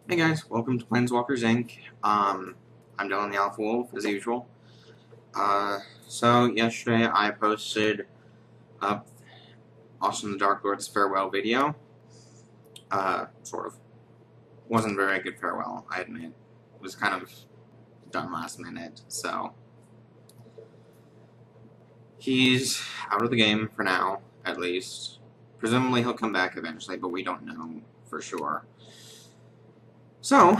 Hey guys, welcome to Planeswalkers Inc. I'm Dylan the Alpha Wolf, as usual. So yesterday I posted up Austin the Dark Lord's farewell video. Sort of. Wasn't a very good farewell, I admit. It was kind of done last minute, so. He's out of the game for now, at least. Presumably he'll come back eventually, but we don't know for sure. So,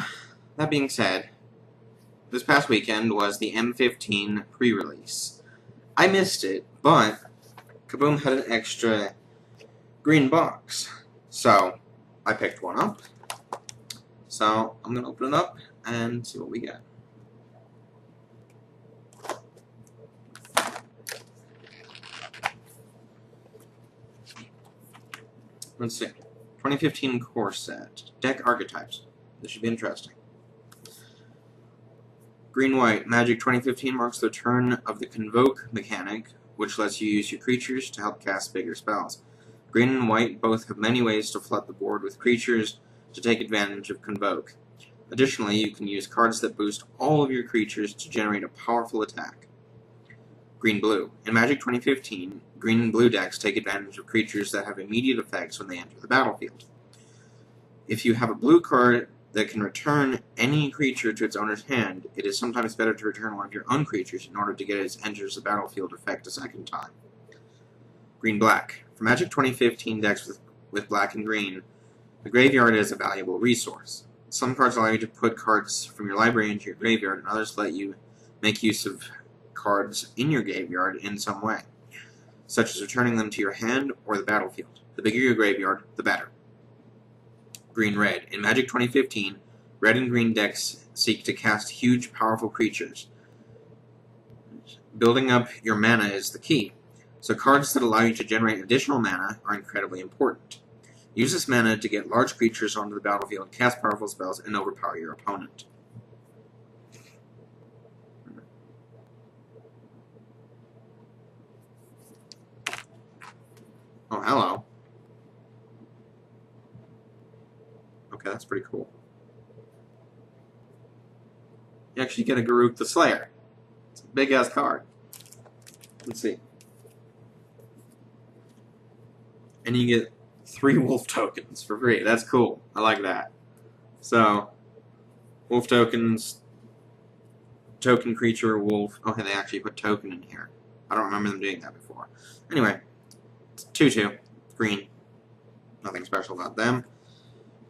that being said, this past weekend was the M15 pre-release. I missed it, but Kaboom had an extra green box. So, I picked one up. So, I'm going to open it up and see what we get. Let's see. 2015 core set. Deck archetypes. This should be interesting. Green-white. Magic 2015 marks the turn of the Convoke mechanic, which lets you use your creatures to help cast bigger spells. Green and white both have many ways to flood the board with creatures to take advantage of Convoke. Additionally, you can use cards that boost all of your creatures to generate a powerful attack. Green-blue. In Magic 2015, green and blue decks take advantage of creatures that have immediate effects when they enter the battlefield. If you have a blue card that can return any creature to its owner's hand, it is sometimes better to return one of your own creatures in order to get its enters the battlefield effect a second time. Green-black. For Magic 2015 decks with black and green, the graveyard is a valuable resource. Some cards allow you to put cards from your library into your graveyard, and others let you make use of cards in your graveyard in some way, such as returning them to your hand or the battlefield. The bigger your graveyard, the better. Green-red. In Magic 2015, red and green decks seek to cast huge, powerful creatures. Building up your mana is the key, so cards that allow you to generate additional mana are incredibly important. Use this mana to get large creatures onto the battlefield, cast powerful spells, and overpower your opponent. Oh, hello. Okay, that's pretty cool. You actually get a Garruk the Slayer. It's a big-ass card. Let's see. And you get 3 wolf tokens for free. That's cool. I like that. So, wolf tokens, token creature, wolf. Okay, they actually put token in here. I don't remember them doing that before. Anyway, it's 2/2. Green. Nothing special about them.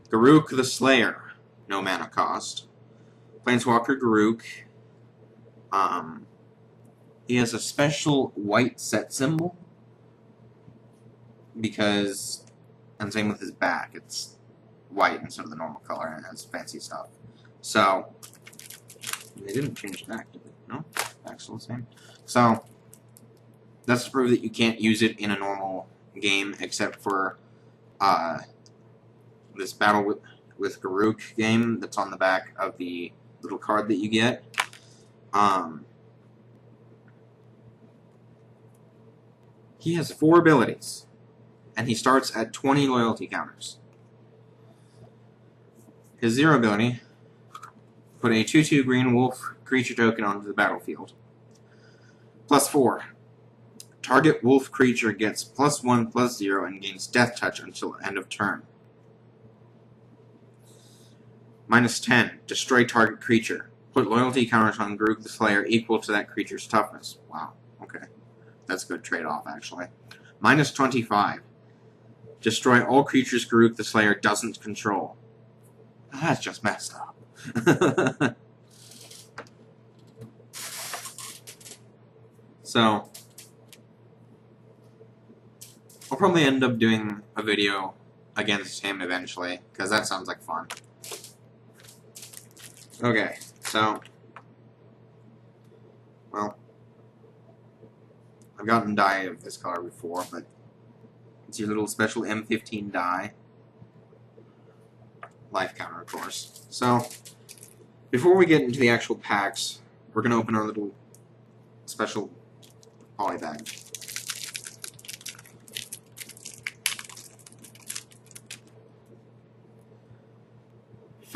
Garruk the Slayer. No mana cost. Planeswalker Garruk. He has a special white set symbol. Because, and same with his back, it's white instead of the normal color, and it has fancy stuff. So, they didn't change the back, did they? No? Back's still the same. So, that's to prove that you can't use it in a normal game, except for this Battle with Garruk game that's on the back of the little card that you get. He has 4 abilities, and he starts at 20 loyalty counters. His 0 ability, put a 2/2 green wolf creature token onto the battlefield. +4. Target wolf creature gets +1/+0 and gains death touch until end of turn. -10. Destroy target creature. Put loyalty counters on Garruk the Slayer equal to that creature's toughness. Wow, okay. That's a good trade-off, actually. -25. Destroy all creatures Garruk the Slayer doesn't control. That's just messed up. So, I'll probably end up doing a video against him eventually, because that sounds like fun. Okay, so, well, I've gotten die of this color before, but it's your little special M15 die. Life counter, of course. So, before we get into the actual packs, we're going to open our little special poly bag.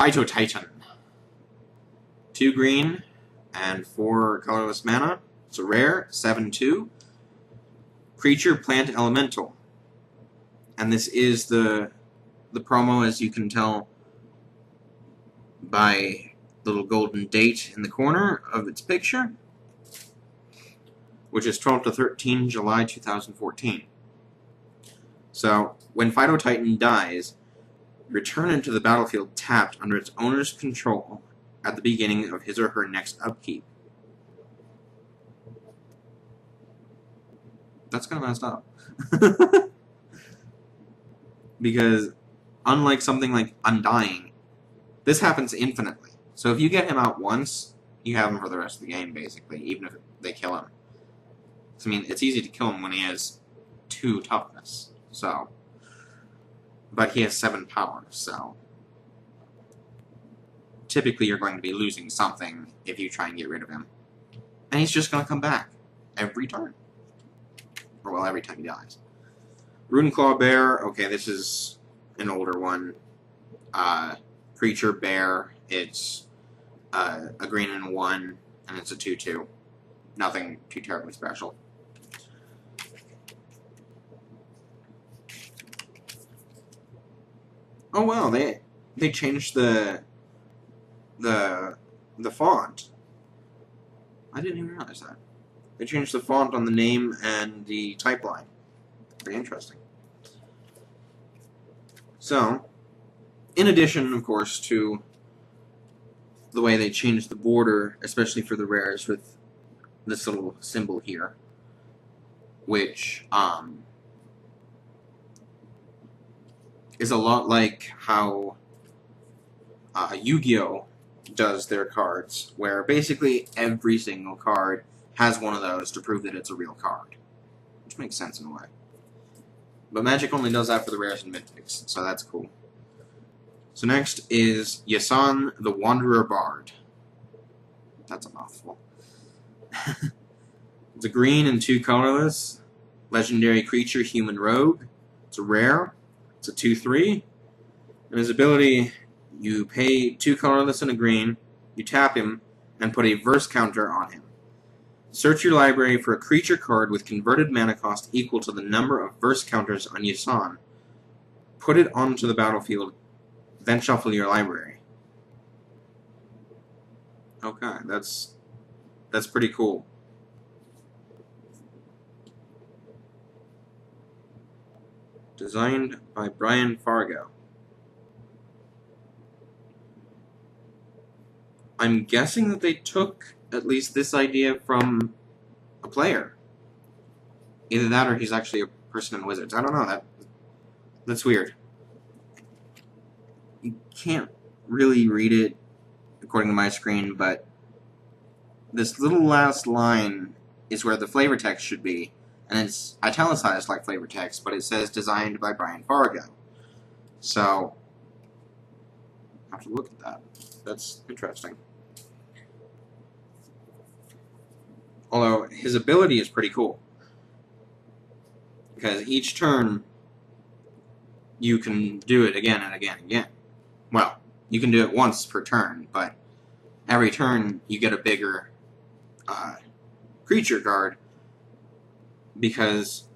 Phytotitan. 2 green and 4 colorless mana. It's a rare, 7/2. Creature, plant, elemental. And this is the promo, as you can tell by the little golden date in the corner of its picture, which is 12 to 13 July 2014. So, when Phytotitan dies, return it to the battlefield tapped under its owner's control at the beginning of his or her next upkeep. That's kind of messed up. Because, unlike something like Undying, this happens infinitely. So if you get him out once, you have him for the rest of the game, basically, even if they kill him. I mean, it's easy to kill him when he has 2 toughness, so... But he has 7 power, so... Typically you're going to be losing something if you try and get rid of him. And he's just going to come back every turn. Or, well, every time he dies. Runeclaw Bear, okay, this is an older one. Creature Bear, it's a green and 1, and it's a 2/2. Nothing too terribly special. Oh wow, they changed the font. I didn't even realize that. They changed the font on the name and the type line. Very interesting. So, in addition, of course, to the way they changed the border, especially for the rares with this little symbol here, which is a lot like how Yu-Gi-Oh! Does their cards, where basically every single card has one of those to prove that it's a real card. Which makes sense in a way. But Magic only does that for the rares and mythics, so that's cool. So next is Yasan the Wanderer Bard. That's a mouthful. It's a green and 2 colorless. Legendary creature, human rogue. It's a rare. It's a 2/3. And his ability, you pay 2 colorless and a green, you tap him, and put a verse counter on him. Search your library for a creature card with converted mana cost equal to the number of verse counters on Yasan. Put it onto the battlefield, then shuffle your library. Okay, that's pretty cool. Designed by Brian Fargo. I'm guessing that they took at least this idea from a player. Either that or he's actually a person in Wizards. I don't know. That's weird. You can't really read it according to my screen, but this little last line is where the flavor text should be, and it's italicized like flavor text, but it says designed by Brian Fargo. So, I have to look at that. That's interesting. Although, his ability is pretty cool. Because each turn, you can do it again and again and again. Well, you can do it once per turn, but every turn you get a bigger creature card, because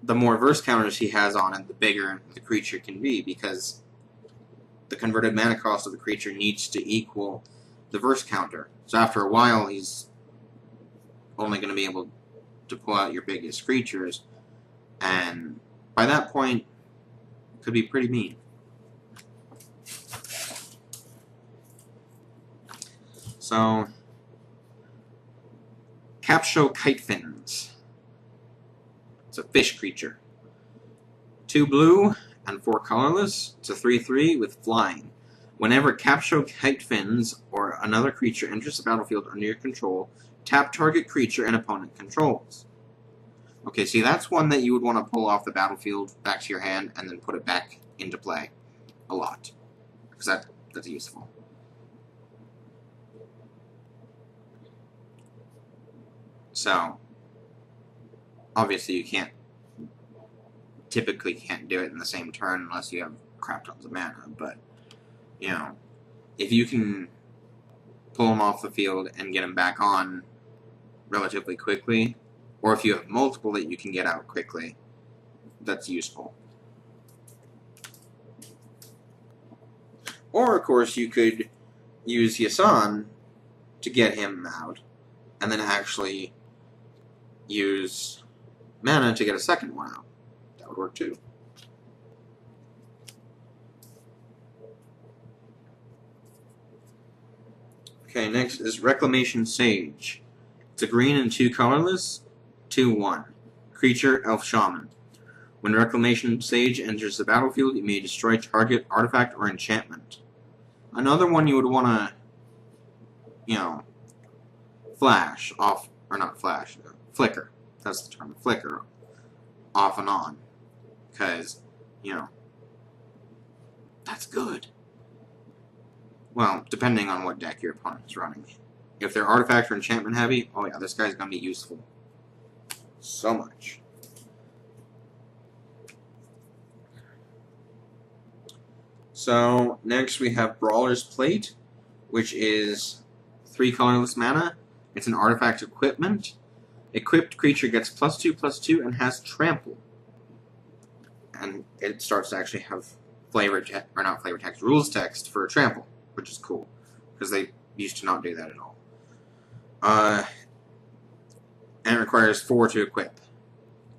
the more verse counters he has on it, the bigger the creature can be, because the converted mana cost of the creature needs to equal the verse counter. So after a while, he's only going to be able to pull out your biggest creatures, and by that point, it could be pretty mean. So, Capsho Kitefins. It's a fish creature. 2 blue and 4 colorless. It's a 3/3 with flying. Whenever Capsho Kitefins or another creature enters the battlefield under your control, tap target creature and opponent controls. Okay, see, that's one that you would want to pull off the battlefield back to your hand and then put it back into play a lot, because that's useful. So, obviously you typically can't do it in the same turn unless you have crap tons of mana, but you know, if you can pull him off the field and get him back on relatively quickly, or if you have multiple that you can get out quickly, that's useful. Or, of course, you could use Yasan to get him out, and then actually use mana to get a second one out. That would work too. Okay, next is Reclamation Sage. It's a green and 2 colorless, 2/1. Creature, Elf Shaman. When Reclamation Sage enters the battlefield, you may destroy target artifact or enchantment. Another one you would want to, flash off, or not flash, flicker. That's the term, flicker. Off and on. Because, that's good. Well, depending on what deck your opponent is running. If they're artifact or enchantment heavy, oh yeah, this guy's going to be useful. So much. So, next we have Brawler's Plate, which is 3 colorless mana. It's an artifact equipment. Equipped creature gets +2/+2 and has trample. And it starts to actually have rules text for trample, which is cool, because they used to not do that at all. And it requires 4 to equip.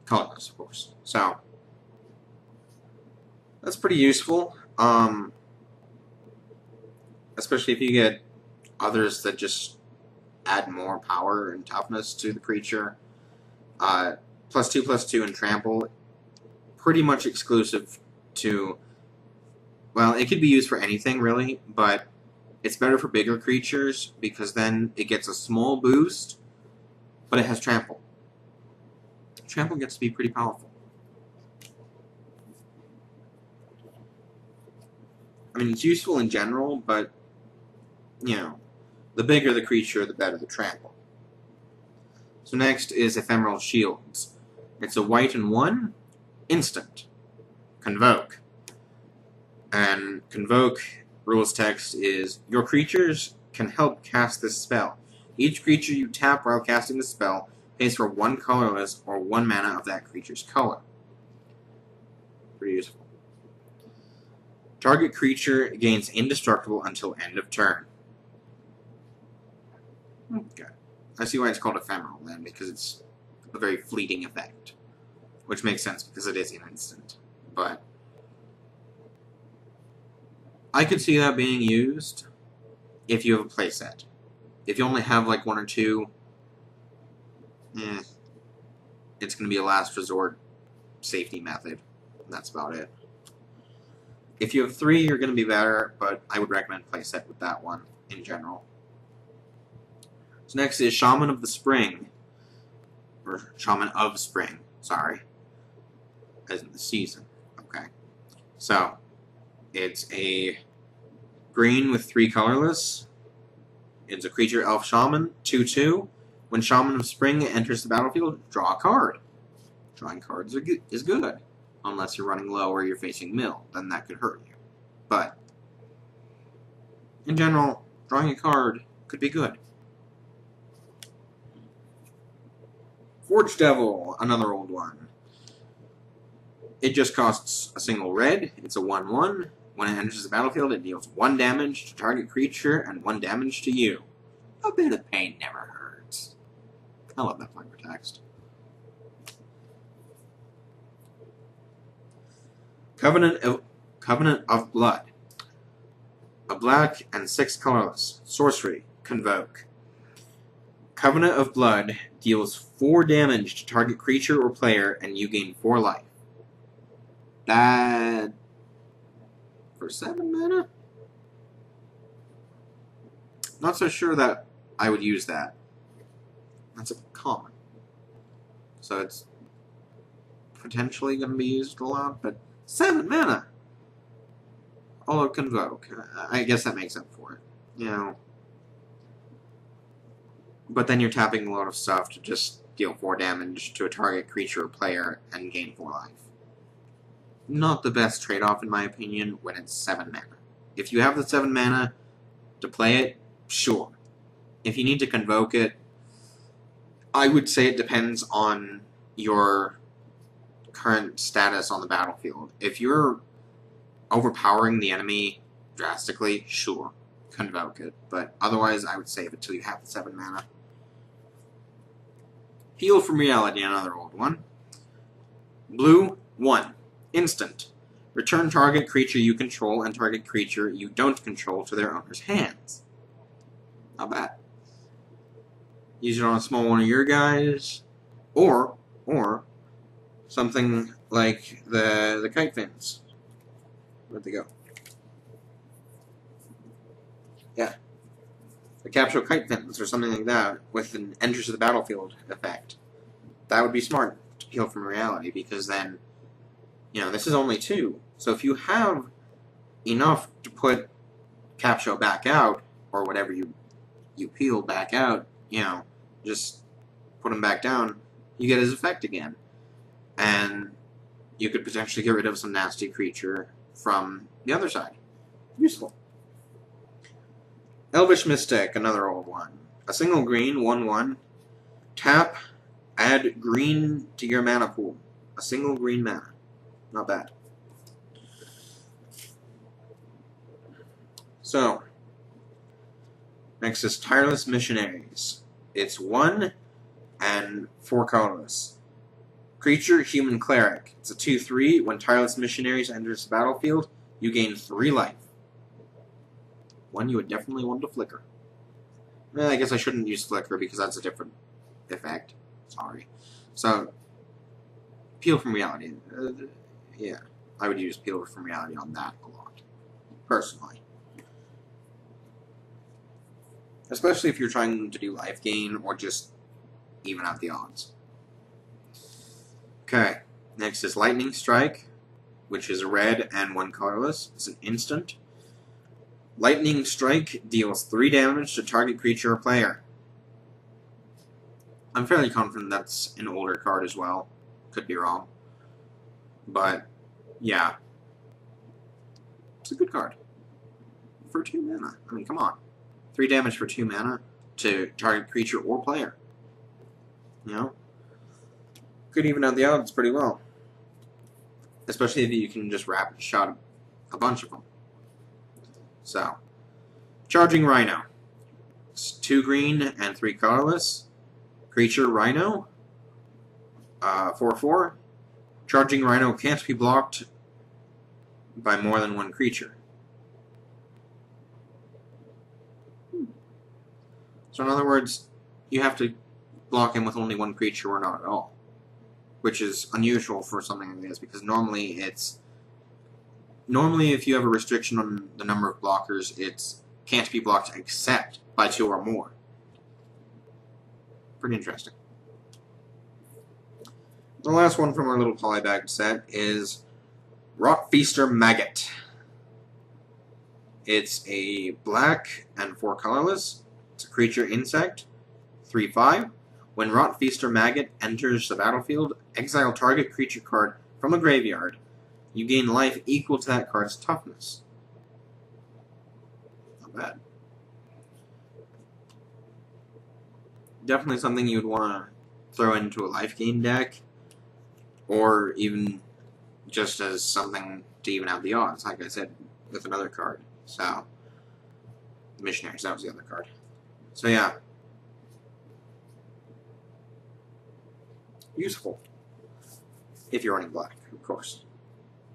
Colorless, of course. So, that's pretty useful. Especially if you get others that just add more power and toughness to the creature. +2/+2 and trample, pretty much exclusive to, well, it could be used for anything really, but it's better for bigger creatures because then it gets a small boost, but it has trample. Trample gets to be pretty powerful. I mean, it's useful in general, but, the bigger the creature, the better the trample. So next is Ephemeral Shields. It's a white and 1, instant. Convoke. And Convoke rules text is, your creatures can help cast this spell. Each creature you tap while casting the spell pays for 1 colorless or 1 mana of that creature's color. Pretty useful. Target creature gains indestructible until end of turn. Okay. I see why it's called ephemeral then, because it's a very fleeting effect. Which makes sense because it is an instant. But I could see that being used if you have a playset. If you only have like 1 or 2, it's going to be a last resort safety method. That's about it. If you have 3, you're going to be better, but I would recommend playset with that one in general. So next is Shaman of the Spring. Or Shaman of Spring, sorry. As in the season. Okay. So, it's a green with 3 colorless. It's a creature elf shaman, 2/2. When Shaman of Spring enters the battlefield, draw a card. Drawing cards is good. Unless you're running low or you're facing mill, then that could hurt you. But, in general, drawing a card could be good. Forge Devil, another old one. It just costs a single red. It's a 1/1. When it enters the battlefield, it deals 1 damage to target creature and 1 damage to you. A bit of pain never hurts. I love that flavor text. Covenant of Blood. A black and 6 colorless. Sorcery. Convoke. Covenant of Blood deals 4 damage to target creature or player, and you gain 4 life. That... for 7 mana? Not so sure that I would use that. That's a common. So it's potentially going to be used a lot, but 7 mana! Although Convoke. I guess that makes up for it. But then you're tapping a lot of stuff to just deal 4 damage to a target creature or player and gain 4 life. Not the best trade-off in my opinion when it's 7 mana. If you have the 7 mana to play it, sure. If you need to convoke it, I would say it depends on your current status on the battlefield. If you're overpowering the enemy drastically, sure, convoke it. But otherwise, I would save it till you have the 7 mana. Heal from Reality, another old one. Blue, 1. Instant. Return target creature you control and target creature you don't control to their owner's hands. Not bad. Use it on a small one of your guys, or something like the kite fins. Where'd they go? Yeah. The capture kite fins or something like that with an enters to the battlefield effect. That would be smart to heal from Reality, because then, you know, this is only 2. So if you have enough to put Capsho back out, or whatever you peel back out, you know, just put him back down, you get his effect again. And you could potentially get rid of some nasty creature from the other side. Useful. Elvish Mystic, another old one. A single green, 1/1. Tap, add green to your mana pool. A single green mana. Not bad. So, next is Tireless Missionaries. It's 1 and 4 colorless. Creature, Human Cleric. It's a 2/3. When Tireless Missionaries enters the battlefield, you gain 3 life. One you would definitely want to flicker. Well, I guess I shouldn't use flicker because that's a different effect. Sorry. So, Peel from Reality. Yeah, I would use Peel from Reality on that a lot, personally. Especially if you're trying to do life gain or just even out the odds. Okay, next is Lightning Strike, which is red and 1 colorless. It's an instant. Lightning Strike deals 3 damage to target creature or player. I'm fairly confident that's an older card as well. Could be wrong. But, yeah. It's a good card. For 2 mana. I mean, come on. 3 damage for 2 mana to target creature or player. You know? Could even out the odds pretty well. Especially if you can just rapid shot a bunch of them. So, Charging Rhino. It's 2 green and 3 colorless. Creature Rhino. 4/4. Charging Rhino can't be blocked by more than 1 creature. So in other words, you have to block him with only 1 creature or not at all. Which is unusual for something like this, because normally if you have a restriction on the number of blockers, it's can't be blocked except by 2 or more. Pretty interesting. The last one from our little polybag set is Rot Feaster Maggot. It's a black and 4 colorless. It's a creature insect. 3/5. When Rot Feaster Maggot enters the battlefield, exile target creature card from a graveyard. You gain life equal to that card's toughness. Not bad. Definitely something you'd want to throw into a life gain deck, or even just as something to even out the odds, like I said, with another card. So, Missionaries, that was the other card. So yeah. Useful. If you're running black, of course.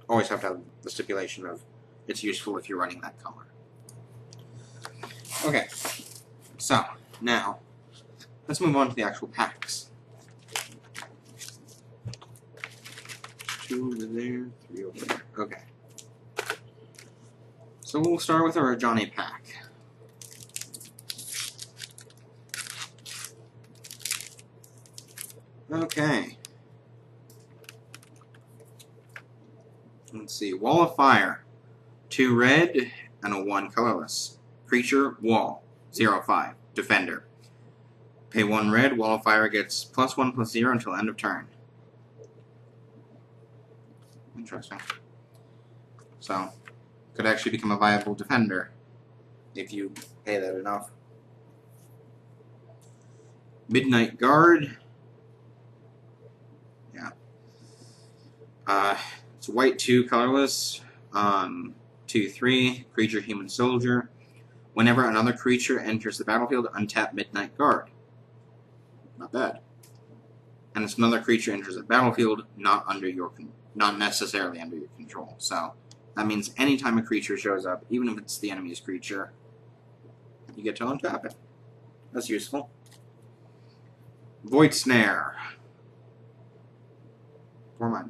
Always have to have the stipulation of it's useful if you're running that color. Okay. So, now, let's move on to the actual packs. 2 over there, 3 over there. Okay. So we'll start with our Johnny pack. Okay. Let's see. Wall of Fire. 2 red and a 1 colorless. Creature, Wall. 0/5. Defender. Pay 1 red. Wall of Fire gets +1/+0 until end of turn. Interesting. So, could actually become a viable defender if you pay that enough. Midnight Guard. Yeah. It's white 2, colorless. 2/3, creature, human soldier. Whenever another creature enters the battlefield, untap Midnight Guard. Not bad. And if another creature enters the battlefield, not necessarily under your control. So that means anytime a creature shows up, even if it's the enemy's creature, you get to untap it. That's useful. Void Snare. 4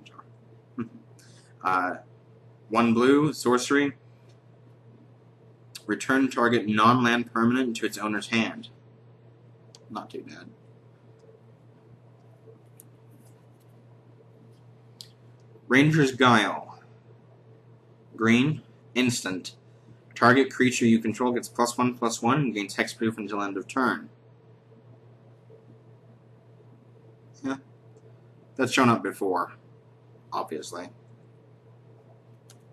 mana. 1 blue, sorcery. Return target non-land permanent to its owner's hand. Not too bad. Ranger's Guile. Green, instant. Target creature you control gets +1/+1 and gains hexproof until end of turn. Yeah. That's shown up before, obviously.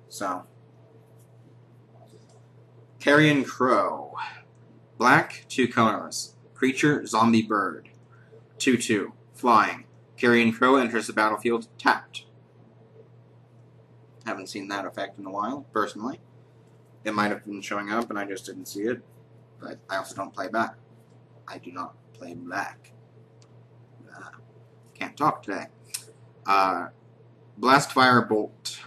So. Carrion Crow. Black, 2 colorless. Creature, zombie bird. 2/2. Flying. Carrion Crow enters the battlefield tapped. Haven't seen that effect in a while, personally. It might have been showing up and I just didn't see it. But I also don't play black. I do not play black. Can't talk today. Blastfire Bolt.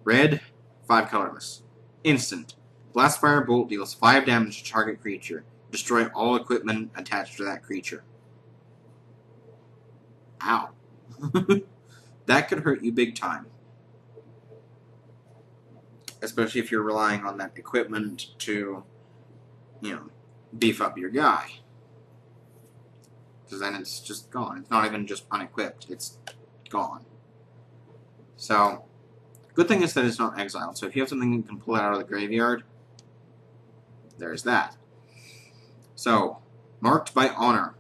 Red, 5 colorless. Instant. Blastfire Bolt deals 5 damage to target creature. Destroy all equipment attached to that creature. Ow. That could hurt you big time. Especially if you're relying on that equipment to, beef up your guy. Because then it's just gone. It's not even just unequipped. It's gone. So, good thing is that it's not exiled. So if you have something you can pull it out of the graveyard, there's that. So, Marked by Honor.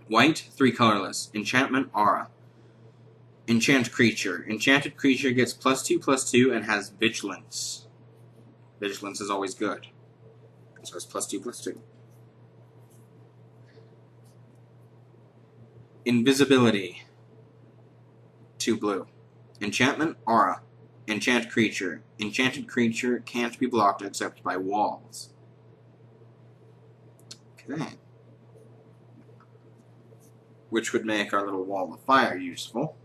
White, 3 colorless. Enchantment, Aura. Enchant creature. Enchanted creature gets +2/+2 and has Vigilance. Vigilance is always good. So it's +2/+2. Invisibility. 2 blue. Enchantment, Aura. Enchant creature. Enchanted creature can't be blocked except by walls. Okay. Which would make our little wall of fire useful.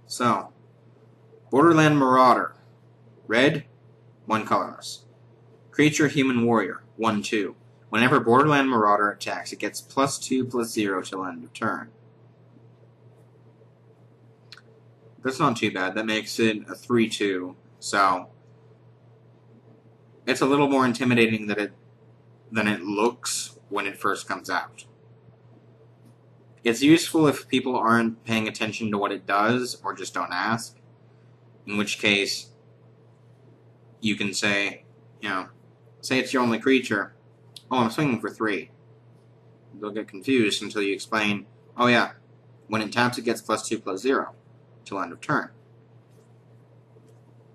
So, Borderland Marauder. Red, 1 colorless. Creature, human warrior. 1/2. Whenever Borderland Marauder attacks, it gets +2/+0 till end of turn. That's not too bad. That makes it a 3/2. So, it's a little more intimidating than it looks when it first comes out. It's useful if people aren't paying attention to what it does, or just don't ask. In which case, you can say, say it's your only creature. Oh, I'm swinging for 3. They'll get confused until you explain, oh yeah, when it taps it gets +2/+0 till end of turn.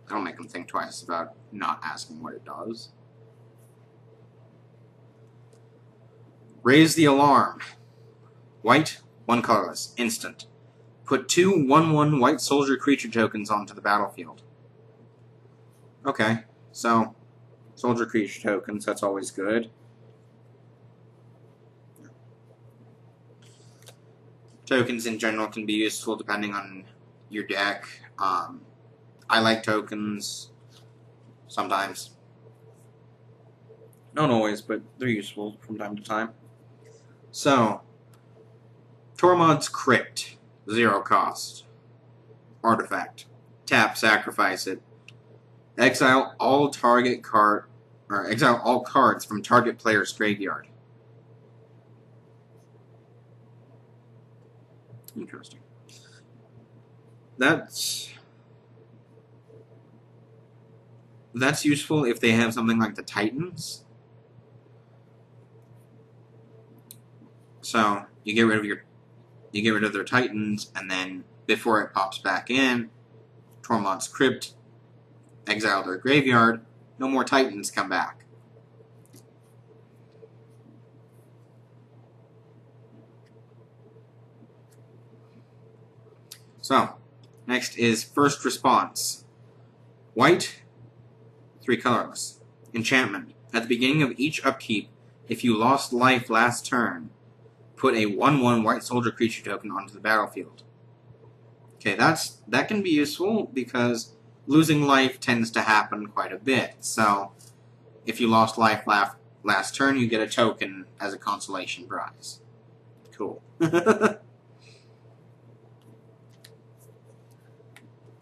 That'll make them think twice about not asking what it does. Raise the Alarm. White, 1 colorless. Instant. Put 2 1/1 white soldier creature tokens onto the battlefield. Okay, so soldier creature tokens, that's always good. Tokens in general can be useful depending on your deck. I like tokens sometimes. Not always, but they're useful from time to time. So, Tormod's Crypt, 0 cost. Artifact. Tap, sacrifice it. Exile all exile all cards from target player's graveyard. Interesting. That's useful if they have something like the Titans. So, you get rid of your you get rid of their Titans, and then before it pops back in, Tormod's Crypt, exile their graveyard, no more Titans come back. So, next is First Response. White, 3 colorless. Enchantment. At the beginning of each upkeep, if you lost life last turn, put a 1/1 white soldier creature token onto the battlefield. Okay, that can be useful because losing life tends to happen quite a bit. So, if you lost life last turn, you get a token as a consolation prize. Cool.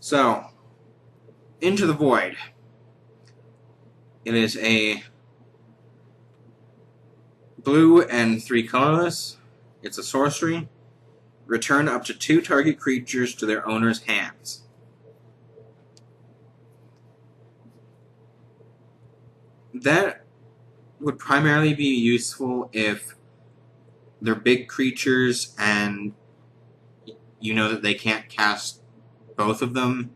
So, Into the Void. It is a blue and 3 colorless. It's a sorcery. Return up to 2 target creatures to their owner's hands. That would primarily be useful if they're big creatures and you know that they can't cast both of them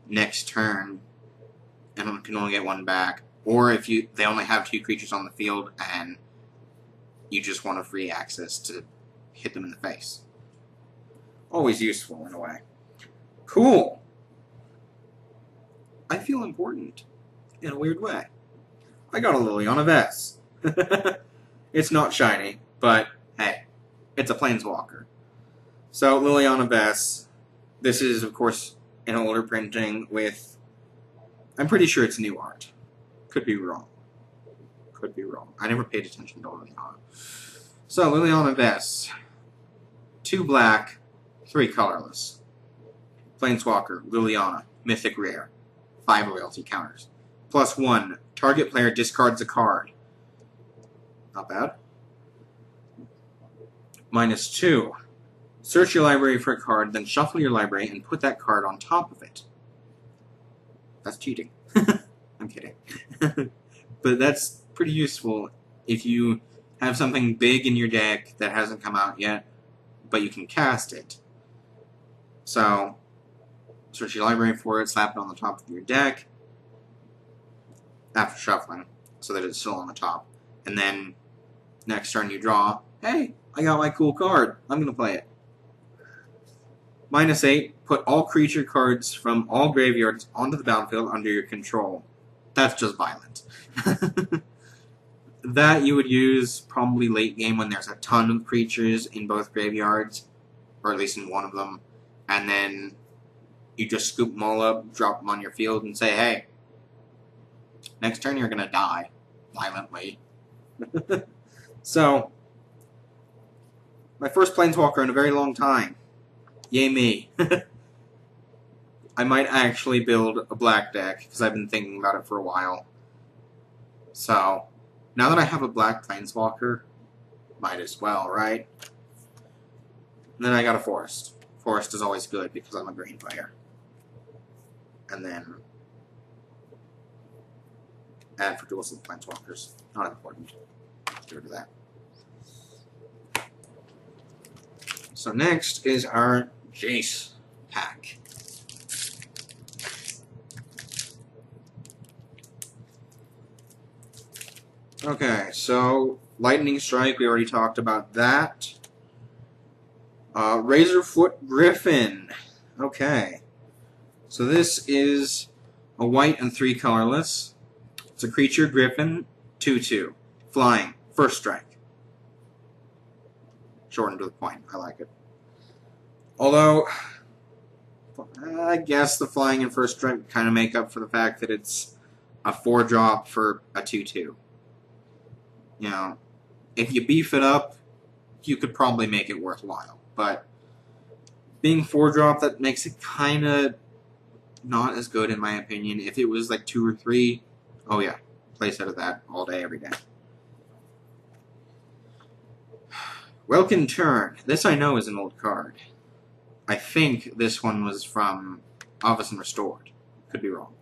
next turn and can only get 1 back. Or if they only have 2 creatures on the field and you just want a free access to hit them in the face. Always useful in a way. Cool! I feel important in a weird way. I got a Liliana Vess. It's not shiny, but hey, it's a Planeswalker. So, Liliana Vess. This is, of course, an older printing with... I'm pretty sure it's new art. Could be wrong. Could be wrong. I never paid attention to Liliana. So, Liliana Vess. 2 black, 3 colorless. Planeswalker, Liliana, Mythic Rare. 5 loyalty counters. +1, target player discards a card. Not bad. -2, search your library for a card, then shuffle your library and put that card on top of it. That's cheating. I'm kidding. But that's pretty useful if you have something big in your deck that hasn't come out yet, but you can cast it. So, search your library for it, slap it on the top of your deck after shuffling, so that it's still on the top. And then, next turn you draw, hey, I got my cool card, I'm going to play it. -8, put all creature cards from all graveyards onto the battlefield under your control. That's just violent. That you would use probably late game when there's a ton of creatures in both graveyards, or at least in one of them, and then you just scoop them all up, drop them on your field, and say, hey, next turn you're going to die violently. So, my first Planeswalker in a very long time. Yay me. I might actually build a black deck, because I've been thinking about it for a while. So, now that I have a black Planeswalker, might as well, right? And then I got a Forest. Forest is always good, because I'm a green player. And then add for duels with Planeswalkers. Not important. Get rid of that. So next is our Jace pack. Okay, so Lightning Strike, we already talked about that. Razorfoot Griffin. Okay. So this is a white and 3 colorless. It's a creature, Griffin, 2/2. Flying, first strike. Shortened to the point. I like it. Although, I guess the flying and first strike kind of make up for the fact that it's a 4-drop for a 2/2. You know, if you beef it up, you could probably make it worthwhile. But being 4-drop, that makes it kind of not as good in my opinion. If it was like 2 or 3, oh yeah, play set of that all day, every day. Welkin Turn. This I know is an old card. I think this one was from Office and Restored. Could be wrong.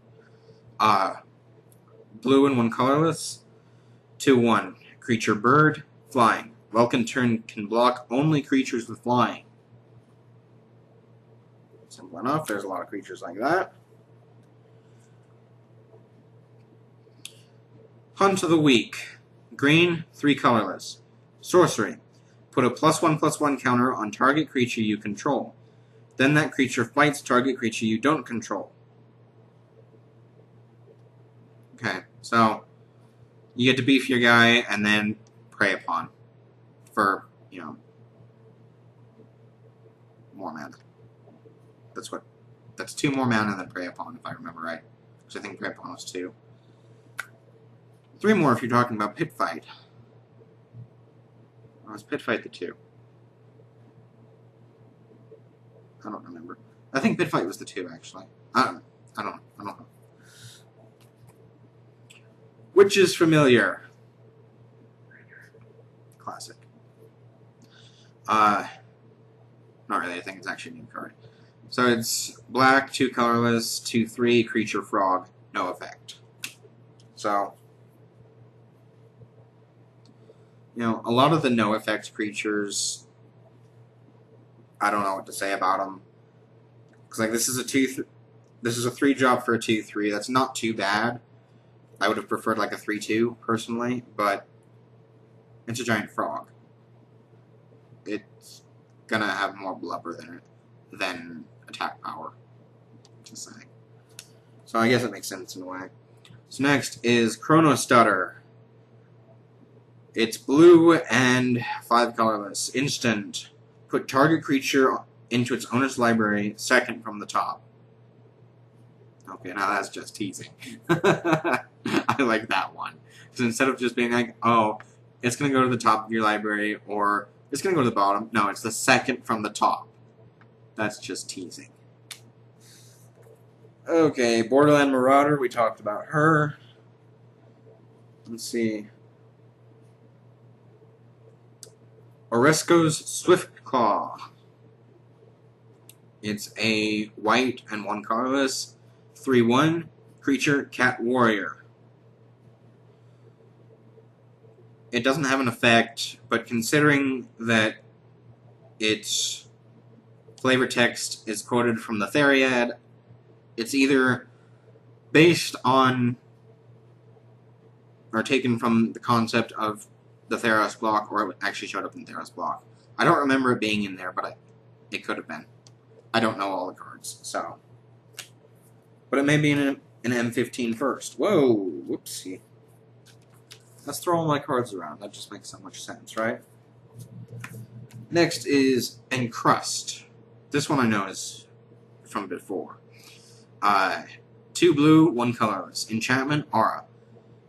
Blue and 1 colorless. 2/1. Creature bird. Flying. Welkin Turn can block only creatures with flying. Simple enough. There's a lot of creatures like that. Hunt of the Week. Green, 3 colorless. Sorcery. Put a +1/+1 counter on target creature you control. Then that creature fights target creature you don't control. Okay, so you get to beef your guy and then prey upon for, more mana. That's 2 more mana than prey upon, if I remember right. Because I think prey upon was 2. 3 more if you're talking about pit fight. Or was pit fight the 2? I don't remember. I think pit fight was the 2 actually. I don't know. Witch's Familiar. Classic. Not really, I think it's actually a new card. So it's black, 2 colorless, 2/3, creature frog, no effect. So, a lot of the no effect creatures, I don't know what to say about them. Because like this is a 3-drop for a 2/3. That's not too bad. I would have preferred like a 3/2 personally, but it's a giant frog. It's gonna have more blubber than attack power. Just saying. So I guess it makes sense in a way. So next is Chrono Stutter. It's blue and 5 colorless. Instant. Put target creature into its owner's library, second from the top. Okay, now that's just teasing. I like that one. So instead of just being like, oh, it's going to go to the top of your library, or it's going to go to the bottom. No, it's the second from the top. That's just teasing. Okay, Borderland Marauder, we talked about her. Let's see. Oresco's Swiftclaw. It's a white and 1 colorless, 3/1, creature, cat warrior. It doesn't have an effect, but considering that its flavor text is quoted from the Theriad, it's either based on or taken from the concept of the Theros block, or it actually showed up in the Theros block. I don't remember it being in there, but it could have been. I don't know all the cards, so. But it may be in an M15 first. Whoa, whoopsie. Let's throw all my cards around. That just makes so much sense, right? Next is Encrust. This one I know is from before. 2 blue, 1 colorless. Enchantment, Aura.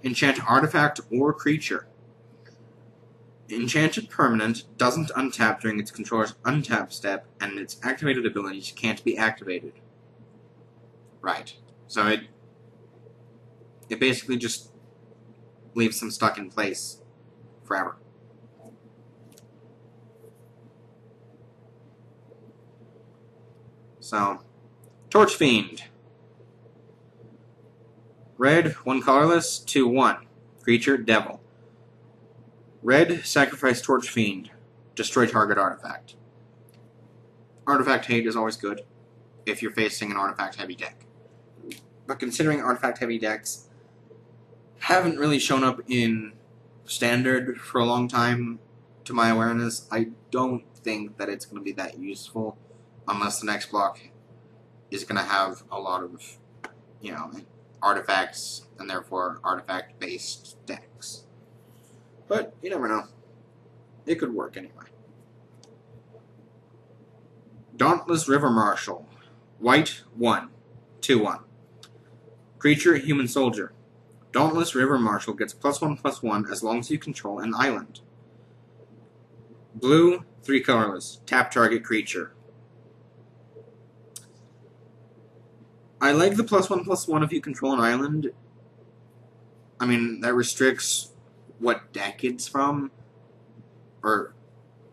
Enchant artifact or creature. Enchanted permanent doesn't untap during its controller's untap step, and its activated abilities can't be activated. Right. So it basically just leaves them stuck in place forever. So, Torch Fiend. Red, 1 colorless, 2/1. Creature, devil. Red, sacrifice Torch Fiend. Destroy target artifact. Artifact hate is always good if you're facing an artifact-heavy deck. But considering artifact-heavy decks haven't really shown up in Standard for a long time, to my awareness, I don't think that it's going to be that useful unless the next block is going to have a lot of, artifacts and therefore artifact-based decks. But you never know. It could work anyway. Dauntless River Marshal. White, 1. 2/1. Creature, human soldier. Dauntless River Marshal gets +1/+1 as long as you control an island. Blue, 3 colorless. Tap target creature. I like the +1/+1 if you control an island. I mean, that restricts what deck it's from, or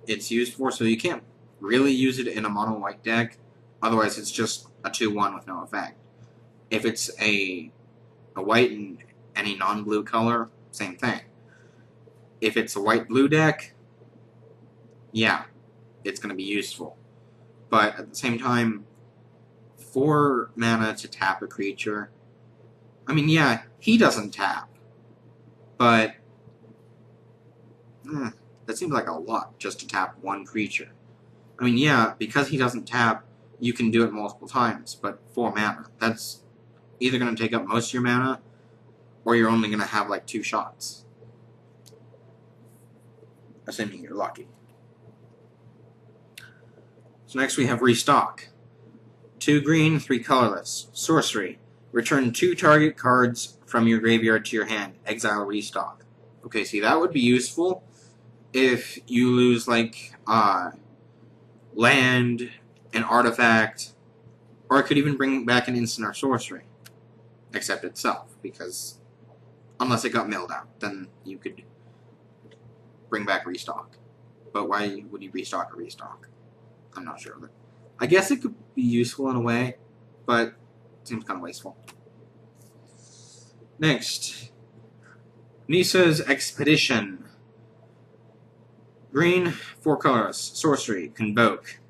it's used for, so you can't really use it in a mono white deck. Otherwise, it's just a 2/1 with no effect. If it's a white and any non-blue color, same thing. If it's a white-blue deck, yeah, it's going to be useful. But at the same time, 4 mana to tap a creature. I mean, yeah, he doesn't tap, but that seems like a lot just to tap one creature. I mean, yeah, because he doesn't tap, you can do it multiple times, but 4 mana. That's either going to take up most of your mana, or you're only going to have like 2 shots. Assuming you're lucky. So next we have Restock. 2 green, 3 colorless. Sorcery. Return 2 target cards from your graveyard to your hand. Exile Restock. Okay, see, that would be useful if you lose, like, land, an artifact, or it could even bring back an instant or sorcery. Except itself, because unless it got milled out, then you could bring back Restock. But why would you restock a Restock? I'm not sure of it. I guess it could be useful in a way, but it seems kind of wasteful. Next, Nisa's Expedition. Green, 4 colors. Sorcery. Convoke.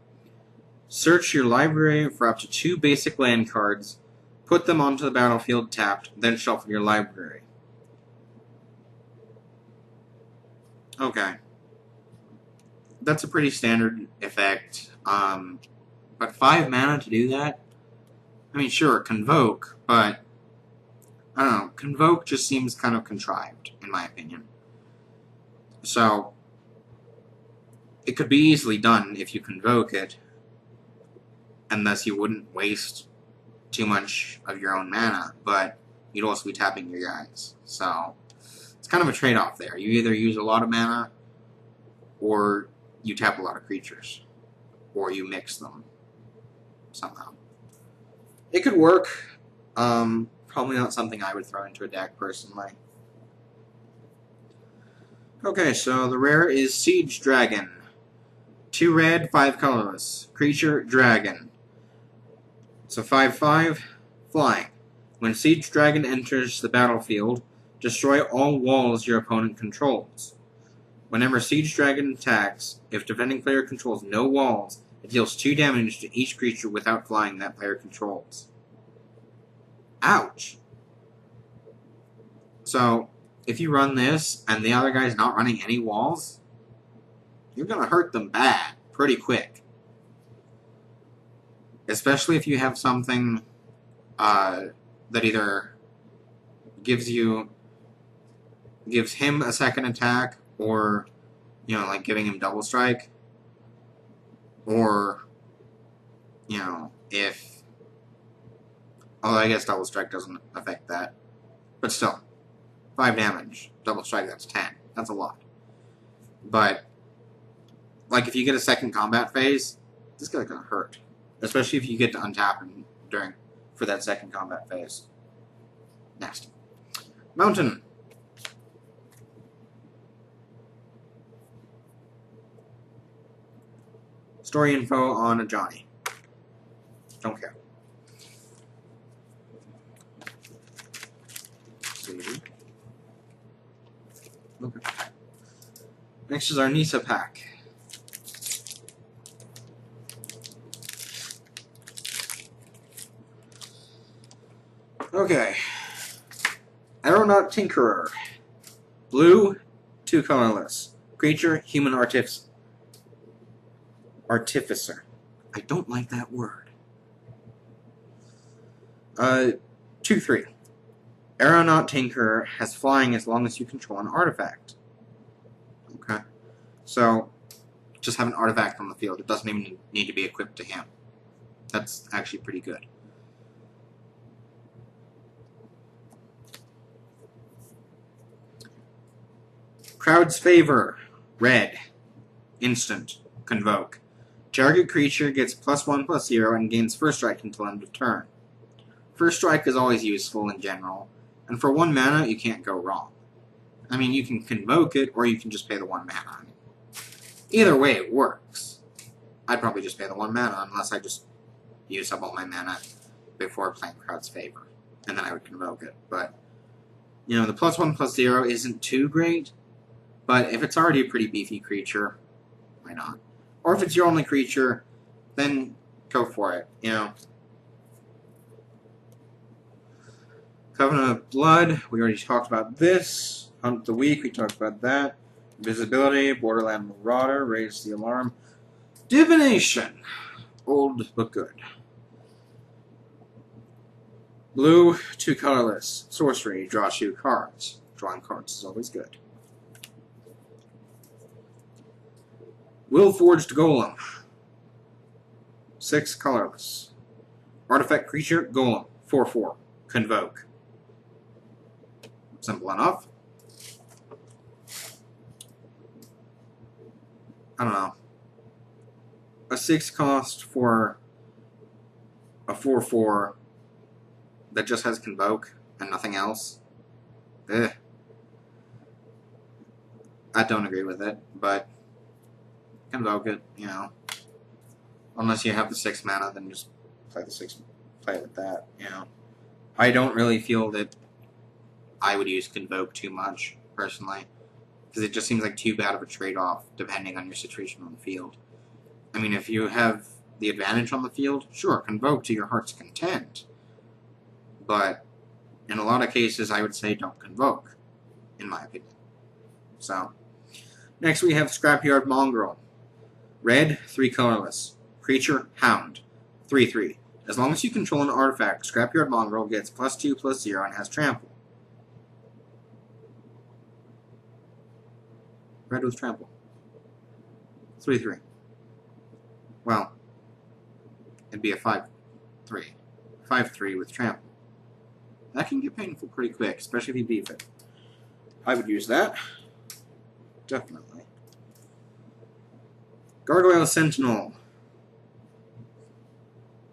Search your library for up to 2 basic land cards. Put them onto the battlefield tapped, then shuffle your library. Okay. That's a pretty standard effect. But 5 mana to do that? I mean, sure, Convoke, but I don't know. Convoke just seems kind of contrived, in my opinion. So, it could be easily done if you Convoke it, and thus you wouldn't waste too much of your own mana, but you'd also be tapping your guys. So, it's kind of a trade-off there. You either use a lot of mana, or you tap a lot of creatures. Or you mix them somehow. It could work. Probably not something I would throw into a deck personally. Okay, so the rare is Siege Dragon. 2 red, 5 colorless. Creature, dragon. So 5/5, flying. When Siege Dragon enters the battlefield, destroy all walls your opponent controls. Whenever Siege Dragon attacks, if defending player controls no walls, it deals 2 damage to each creature without flying that player controls. Ouch! So, if you run this, and the other guy's not running any walls, you're gonna hurt them bad, pretty quick. Especially if you have something that either gives him a second attack, or, you know, like giving him double strike, or, you know, if, although I guess double strike doesn't affect that, but still, 5 damage, double strike, that's 10, that's a lot. But, like, if you get a second combat phase, this guy's gonna hurt, especially if you get to untap him for that second combat phase. Next, Mountain. Story info on a Johnny. Don't care. Okay. Next is our Nisa pack. Okay. Aeronaut Tinkerer. Blue, 2 colorless. Creature, human artificer. I don't like that word. 2/3. Aeronaut Tinkerer has flying as long as you control an artifact. Okay. So, just have an artifact on the field. It doesn't even need to be equipped to him. That's actually pretty good. Crowd's Favor. Red. Instant. Convoke. Target creature gets +1/+0 and gains first strike until end of turn. First strike is always useful in general, and for 1 mana you can't go wrong. I mean, you can Convoke it, or you can just pay the 1 mana. Either way, it works. I'd probably just pay the 1 mana, unless I just use up all my mana before playing Crowd's Favor, and then I would Convoke it. But, you know, the +1/+0 isn't too great, but if it's already a pretty beefy creature, why not? Or if it's your only creature, then go for it, you know. Covenant of Blood, we already talked about this. Hunt of the Week, we talked about that. Invisibility, Borderland Marauder, Raise the Alarm. Divination, old but good. Blue, 2 colorless. Sorcery, draw 2 cards. Drawing cards is always good. Will-Forged Golem, 6 colorless. Artifact creature, Golem, 4/4. Convoke. Simple enough. I don't know. A 6 cost for a 4/4 that just has Convoke and nothing else. Ugh. I don't agree with it, but Convoke it, you know. Unless you have the 6 mana, then just play with that, you know. I don't really feel that I would use Convoke too much, personally. Because it just seems like too bad of a trade-off, depending on your situation on the field. I mean, if you have the advantage on the field, sure, Convoke to your heart's content. But in a lot of cases, I would say don't Convoke, in my opinion. So, next we have Scrapyard Mongrel. Red, 3 colorless. Creature, Hound, 3/3. As long as you control an artifact, Scrapyard Mongrel gets +2/+0 and has Trample. Red with Trample. 3/3. Well, it'd be a 5/3. 5/3 with Trample. That can get painful pretty quick, especially if you beef it. I would use that. Definitely. Gargoyle Sentinel.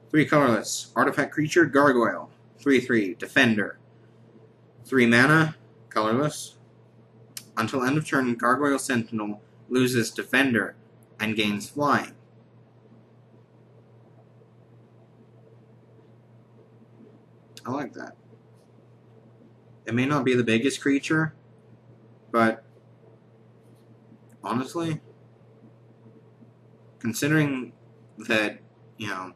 3 colorless. Artifact creature, Gargoyle. 3/3. Defender. 3 mana, colorless. Until end of turn, Gargoyle Sentinel loses Defender and gains Flying. I like that. It may not be the biggest creature, but honestly, considering that, you know,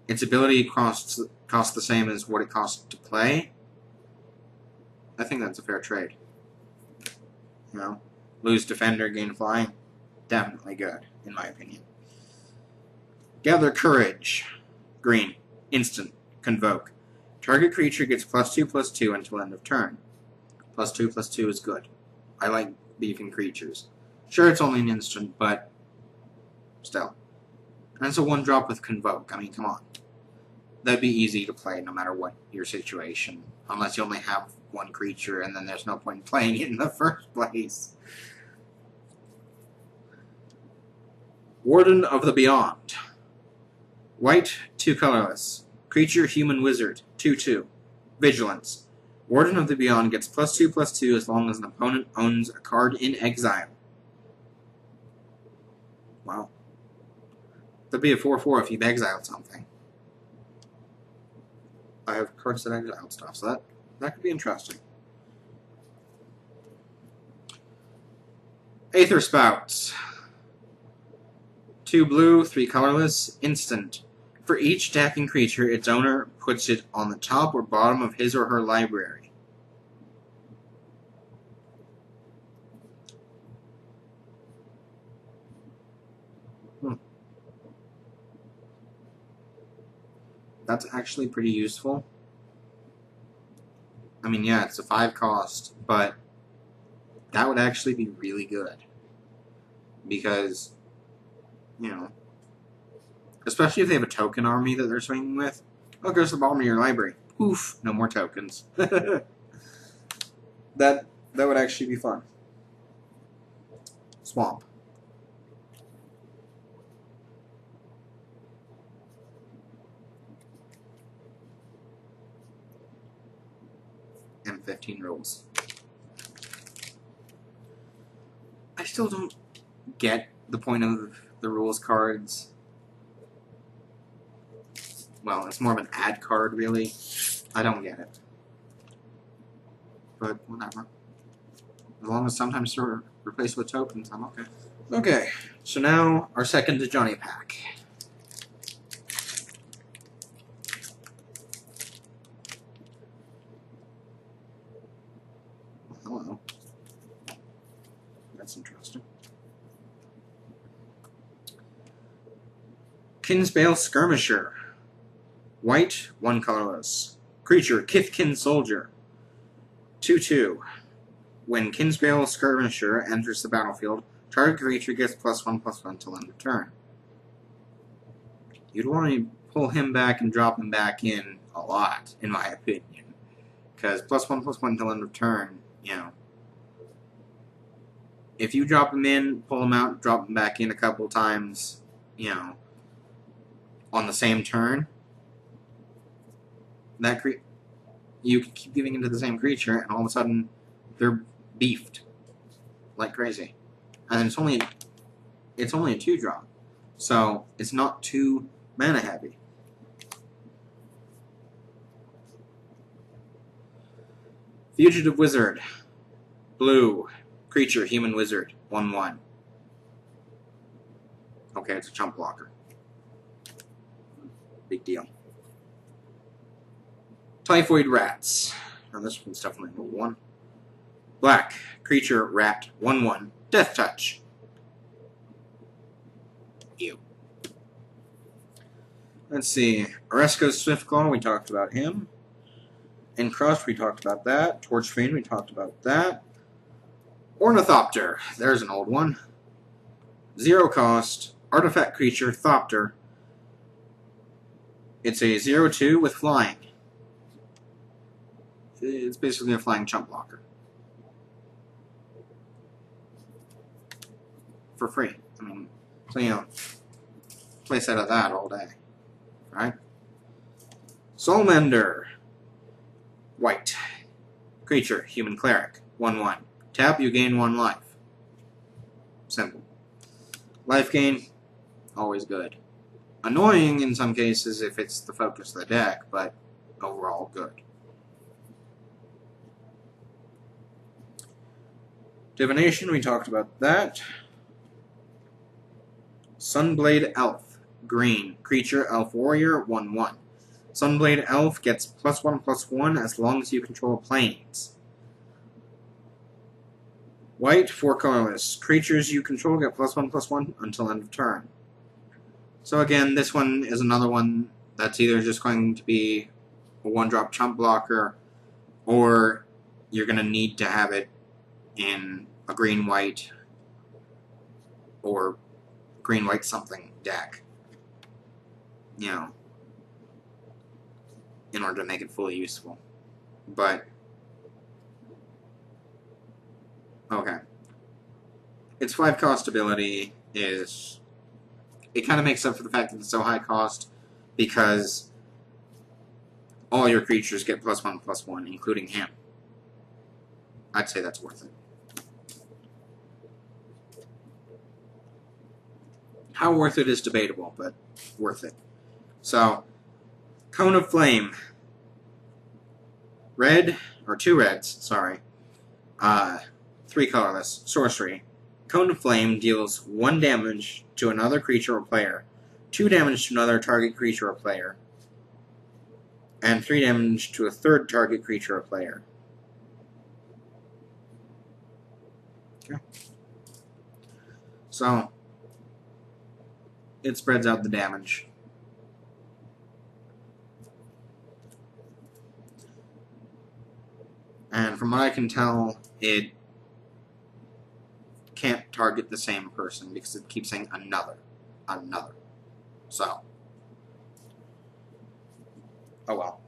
its ability costs the same as what it costs to play, I think that's a fair trade. You know, lose Defender, gain Flying, definitely good, in my opinion. Gather Courage, green, instant, Convoke. Target creature gets +2/+2 until end of turn. +2/+2 is good. I like beefing creatures. Sure, it's only an instant, but still. And it's a 1-drop with Convoke. I mean, come on. That'd be easy to play no matter what your situation. Unless you only have 1 creature, and then there's no point in playing it in the first place. Warden of the Beyond. White, 2 colorless. Creature, Human Wizard, 2/2. Vigilance. Warden of the Beyond gets +2/+2 as long as an opponent owns a card in exile. Wow. That'd be a 4/4 if you've exiled something. I have cards that exile stuff, so that could be interesting. Aether Spouts. 2 blue, 3 colorless, instant. For each attacking creature, its owner puts it on the top or bottom of his or her library. That's actually pretty useful. I mean, yeah, it's a 5 cost, but that would actually be really good. Because, you know, especially if they have a token army that they're swinging with. Oh, goes to the bottom of your library. Oof, no more tokens. That would actually be fun. Swamp. And 15 rules. I still don't get the point of the rules cards. Well, it's more of an ad card, really. I don't get it. But whatever. As long as sometimes they're replaced with tokens, I'm okay. Okay, so now our second Johnny pack. Kinsbale Skirmisher. White, 1 colorless. Creature, Kithkin Soldier. 2/2. When Kinsbale Skirmisher enters the battlefield, target creature gets +1/+1 till end of turn. You'd want to pull him back and drop him back in a lot, in my opinion. Because +1/+1 till end of turn, you know. If you drop him in, pull him out, drop him back in a couple times, you know, on the same turn, you can keep giving into the same creature, and all of a sudden, they're beefed like crazy. And it's only a 2-drop, so it's not too mana heavy. Fugitive Wizard. Blue. Creature, Human Wizard. 1/1. Okay, it's a chump blocker. Big deal. Typhoid Rats. Now this one's definitely number 1. Black. Creature, Rat. 1/1. Death Touch. Ew. Let's see. Oresco's Swiftclaw, we talked about him. Encrust, we talked about that. Torchfiend, we talked about that. Ornithopter, there's an old one. 0 cost, artifact creature, Thopter. It's a 0/2 with flying. It's basically a flying chump blocker. For free. I mean, so you know, play set of that all day. Right? Soulmender. White. Creature, Human Cleric. 1/1. Tap, you gain 1 life. Simple. Life gain, always good. Annoying in some cases if it's the focus of the deck, but overall good. Divination, we talked about that. Sunblade Elf. Green. Creature, Elf Warrior, 1/1. Sunblade Elf gets +1/+1 as long as you control planes. White, 4 colorless. Creatures you control get +1/+1 until end of turn. So again, this one is another one that's either just going to be a 1-drop chump blocker, or you're going to need to have it in a green-white or green-white something deck, you know, in order to make it fully useful. But okay. Its 5 cost ability is... It kind of makes up for the fact that it's so high cost because all your creatures get +1/+1, including him. I'd say that's worth it. How worth it is debatable, but worth it. So, Cone of Flame. Red, or 2 reds, sorry. 3 colorless. Sorcery. Cone of Flame deals 1 damage to another creature or player, 2 damage to another target creature or player, and 3 damage to a third target creature or player. Okay. So, it spreads out the damage. And from what I can tell, it can't target the same person because it keeps saying another. So. Oh well.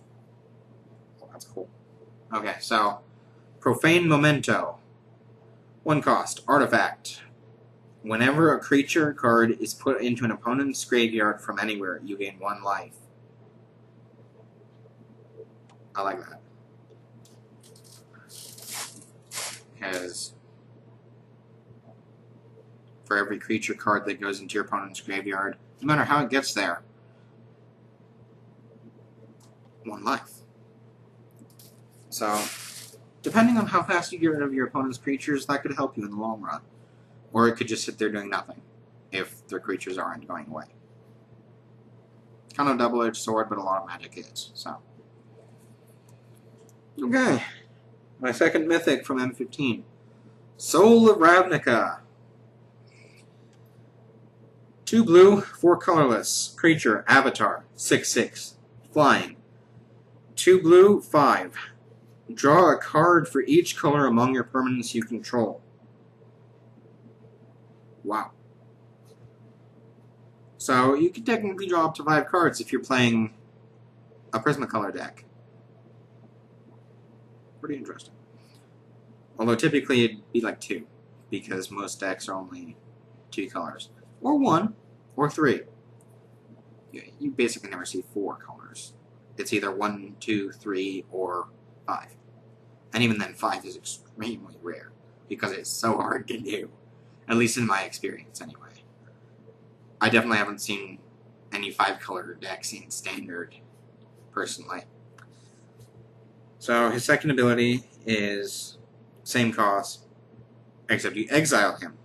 Well, that's cool. Okay, so. Profane Memento. 1 cost. Artifact. Whenever a creature card is put into an opponent's graveyard from anywhere, you gain 1 life. I like that. Because for every creature card that goes into your opponent's graveyard, no matter how it gets there, 1 life. So, depending on how fast you get rid of your opponent's creatures, that could help you in the long run. Or it could just sit there doing nothing, if their creatures aren't going away. Kind of a double-edged sword, but a lot of magic is, so. Okay. My second mythic from M15. Soul of Ravnica. 2 blue, 4 colorless. Creature, Avatar, 6/6. Flying. 2 blue, 5. Draw a card for each color among your permanents you control. Wow. So you can technically draw up to 5 cards if you're playing a Prismacolor deck. Pretty interesting. Although typically it'd be like 2, because most decks are only 2 colors. Or 1, or 3. You basically never see 4 colors. It's either 1, 2, 3, or 5. And even then, 5 is extremely rare, because it's so hard to do. At least in my experience, anyway. I definitely haven't seen any 5-color decks in Standard, personally. So his second ability is same cost, except you exile him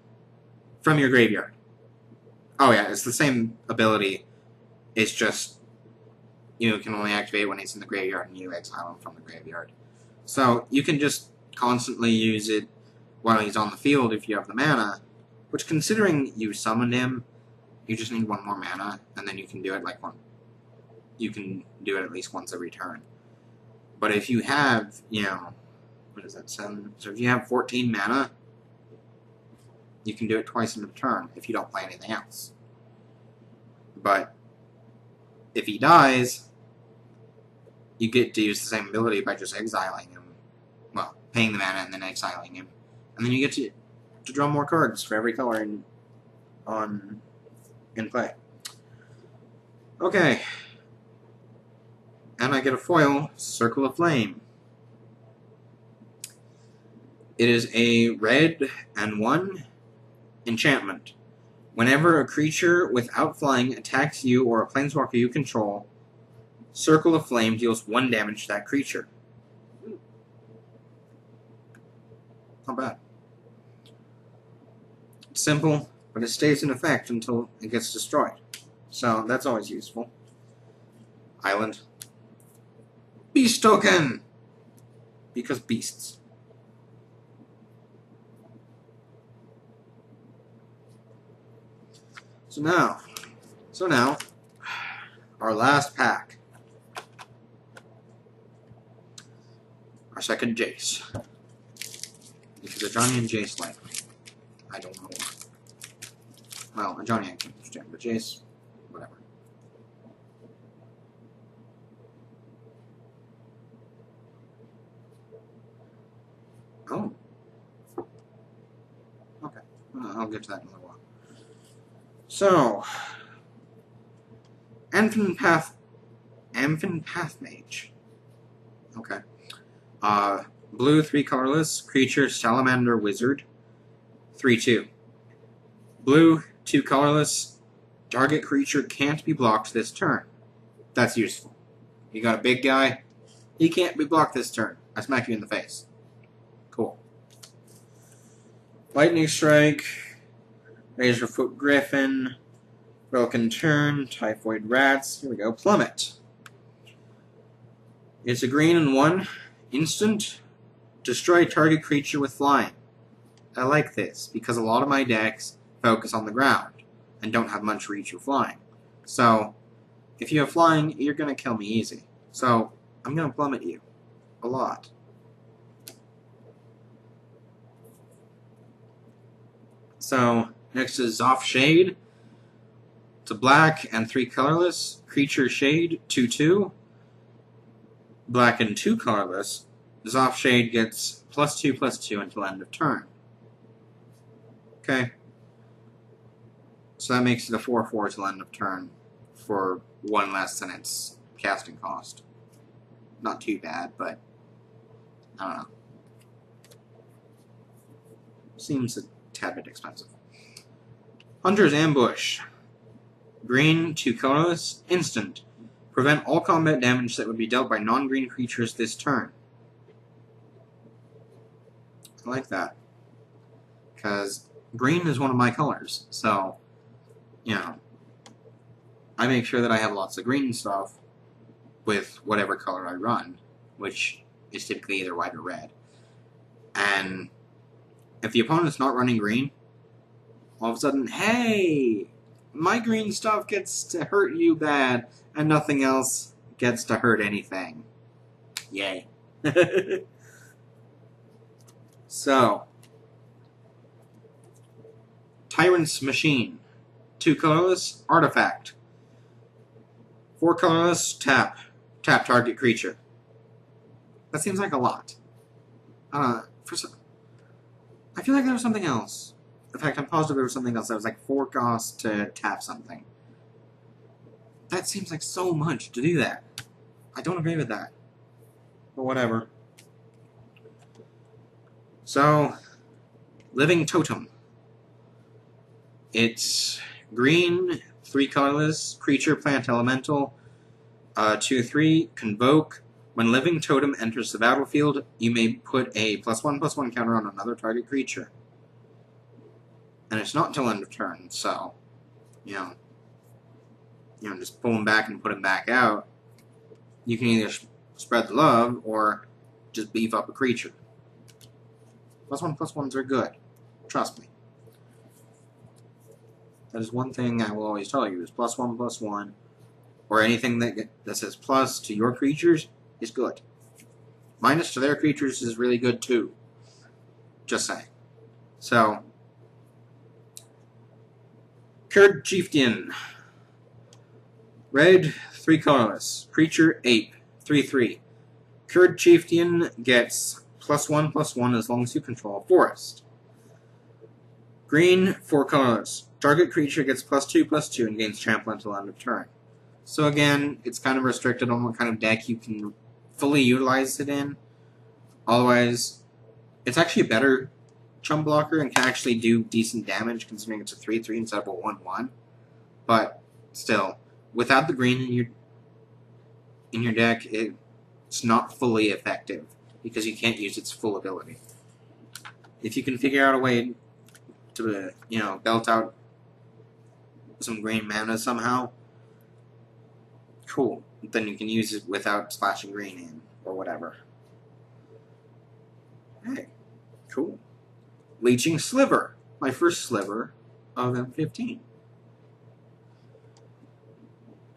from your graveyard. Oh yeah, it's the same ability. It's just you can only activate when he's in the graveyard and you exile him from the graveyard. So you can just constantly use it while he's on the field if you have the mana, which considering you summoned him, you just need 1 more mana, and then you can do it like you can do it at least once every turn. But if you have, what is that, 7? So if you have 14 mana, you can do it twice in a turn if you don't play anything else. But if he dies, you get to use the same ability by just exiling him. Well, paying the mana and then exiling him. And then you get to draw more cards for every color in play. Okay. And I get a foil, Circle of Flame. It is a red and 1 enchantment. Whenever a creature without flying attacks you or a planeswalker you control, Circle of Flame deals 1 damage to that creature. Not bad. It's simple, but it stays in effect until it gets destroyed. So that's always useful. Island. Beast token! Because beasts. So now, our last pack. Our second Jace. Because a Johnny and Jace like me. I don't know why. Well, a Johnny I can understand, but Jace, whatever. Oh. Okay. I'll get to that in a little while. So, Amphin Path Mage. Okay. Blue, 3 colorless, creature, Salamander Wizard, 3/2. Blue, 2 colorless, target creature can't be blocked this turn. That's useful. You got a big guy, he can't be blocked this turn. I smack you in the face. Cool. Lightning Strike, Razorfoot Griffin, Broken Turn, Typhoid Rats, here we go, Plummet. It's a green and 1, instant, destroy target creature with flying. I like this, because a lot of my decks focus on the ground, and don't have much reach or flying. So, if you have flying, you're going to kill me easy. So, I'm going to plummet you. A lot. So, next is Zoff Shade. It's a black and 3 colorless. Creature Shade, 2/2. Black and 2 colorless. Zoff Shade gets +2/+2 until end of turn. Okay. So that makes it a 4/4 till end of turn for 1 less than its casting cost. Not too bad, but I don't know. Seems a tad bit expensive. Hunter's Ambush. Green, 2 colorless, instant. Prevent all combat damage that would be dealt by non-green creatures this turn. I like that. Because green is one of my colors, so, I make sure that I have lots of green stuff with whatever color I run, which is typically either white or red. And if the opponent's not running green, all of a sudden, hey, my green stuff gets to hurt you bad, and nothing else gets to hurt anything. Yay. So, Tyrant's Machine. 2 colorless, artifact. 4 colorless, tap. Tap target creature. That seems like a lot. I feel like there was something else. In fact, I'm positive there was something else that was like 4 costs to tap something. That seems like so much to do that. I don't agree with that. But whatever. So, Living Totem. It's green, 3 colorless, creature, plant, elemental, 2/3, convoke. When Living Totem enters the battlefield, you may put a +1/+1 counter on another target creature. And it's not until end of turn, so, just pull him back and put him back out. You can either spread the love or just beef up a creature. +1/+1s are good. Trust me. That is one thing I will always tell you, is +1/+1, or anything that says plus to your creatures is good. Minus to their creatures is really good too. Just saying. So, Kurd Chieftain. Red, 3 colorless. Creature, ape, 3/3. Kurd Chieftain gets +1/+1 as long as you control a forest. Green, 4 colorless. Target creature gets +2/+2 and gains trample until end of turn. So again, it's kind of restricted on what kind of deck you can fully utilize it in. Otherwise, it's actually a better chump blocker and can actually do decent damage considering it's a 3/3 instead of a 1/1. But still, without the green in your deck, it's not fully effective because you can't use its full ability. If you can figure out a way to, belt out some green mana somehow, cool. Then you can use it without splashing green in, or whatever. Hey, cool. Leeching Sliver. My first sliver of M15.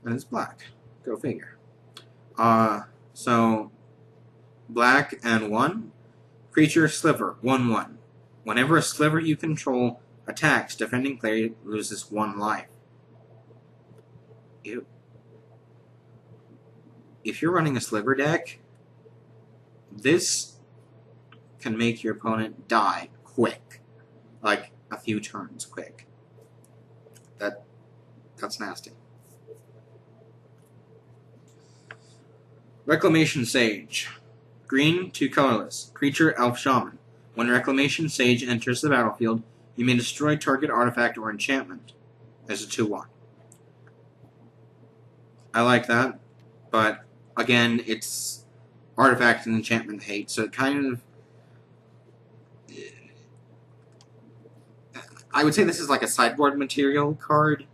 And it's black. Go figure. So, black and 1. Creature Sliver, 1/1. Whenever a sliver you control attacks, defending player loses 1 life. Ew. If you're running a sliver deck, this can make your opponent die quick. Like, a few turns quick. That's nasty. Reclamation Sage. Green, 2 colorless. Creature, Elf Shaman. When Reclamation Sage enters the battlefield, you may destroy target artifact or enchantment as a 2/1. I like that, but again, it's artifact and enchantment hate, so it kind of... I would say this is like a sideboard material card,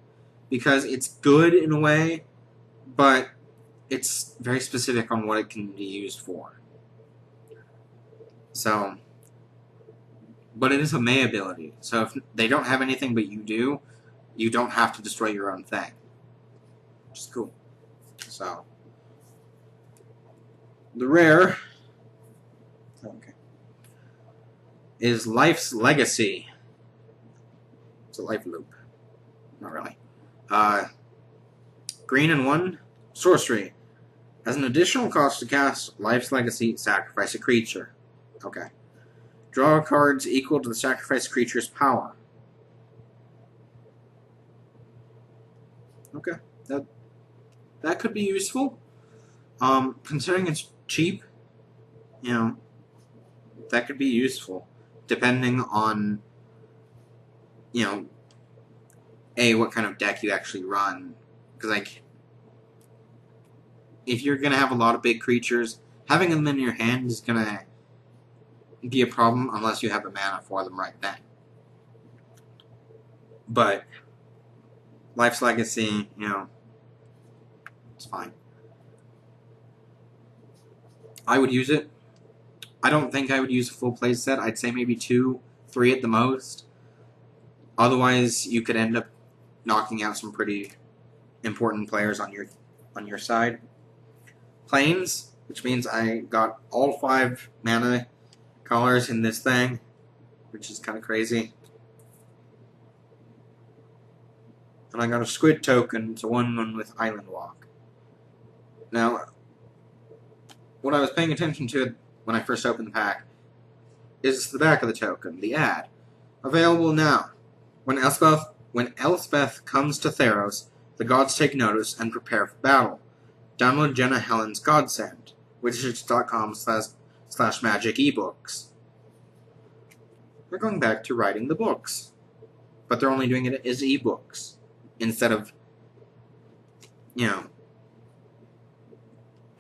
because it's good in a way, but it's very specific on what it can be used for. So, but it is a May ability, so if they don't have anything but you do, you don't have to destroy your own thing. Which is cool. So, the rare is Life's Legacy. It's a life loop. Not really. Green and 1, sorcery. As an additional cost to cast Life's Legacy, sacrifice a creature. Okay. Draw cards equal to the sacrificed creature's power. Okay. That could be useful. Considering it's cheap, that could be useful. Depending on, what kind of deck you actually run. Because, if you're going to have a lot of big creatures, having them in your hand is going to be a problem unless you have the mana for them right then. But Life's Legacy, it's fine. I would use it. I don't think I would use a full play set. I'd say maybe 2, 3 at the most. Otherwise, you could end up knocking out some pretty important players on your side. Planes, which means I got all 5 mana colors in this thing, which is kind of crazy. And I got a squid token, it's a 1/1 with Island Walk. Now, what I was paying attention to when I first opened the pack is the back of the token, the ad. Available now. When Elspeth comes to Theros, the gods take notice and prepare for battle. Download Jenna Helen's Godsend, wizards.com/magic ebooks. They're going back to writing the books, but they're only doing it as ebooks instead of,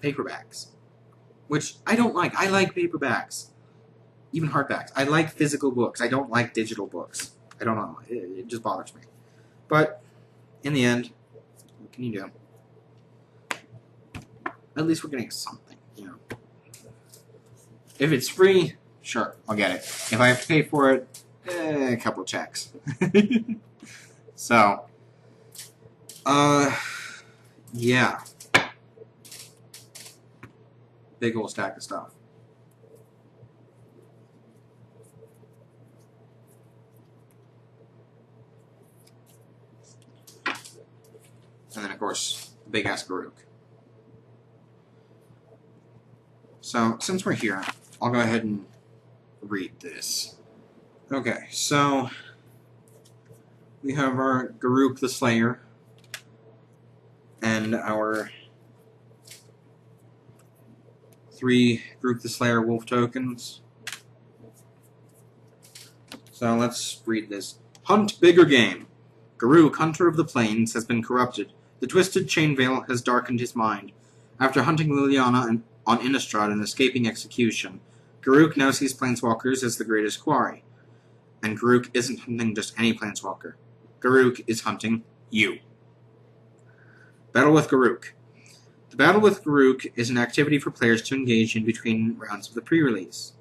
paperbacks. Which I don't like. I like paperbacks. Even hardbacks. I like physical books. I don't like digital books. I don't know. It just bothers me. But, in the end, what can you do? At least we're getting something, If it's free, sure, I'll get it. If I have to pay for it, a couple of checks. So, yeah. Big old stack of stuff. And then, of course, the big-ass Garuk. So, since we're here, I'll go ahead and read this. Okay, so we have our Garuk the Slayer and our 3 Garuk the Slayer wolf tokens. So let's read this. Hunt bigger game. Garuk, Hunter of the Plains, has been corrupted. The twisted chain veil has darkened his mind. After hunting Liliana on Innistrad and escaping execution, Garuk now sees planeswalkers as the greatest quarry. And Garuk isn't hunting just any planeswalker. Garuk is hunting you. Battle with Garuk. The Battle with Garuk is an activity for players to engage in between rounds of the pre-release.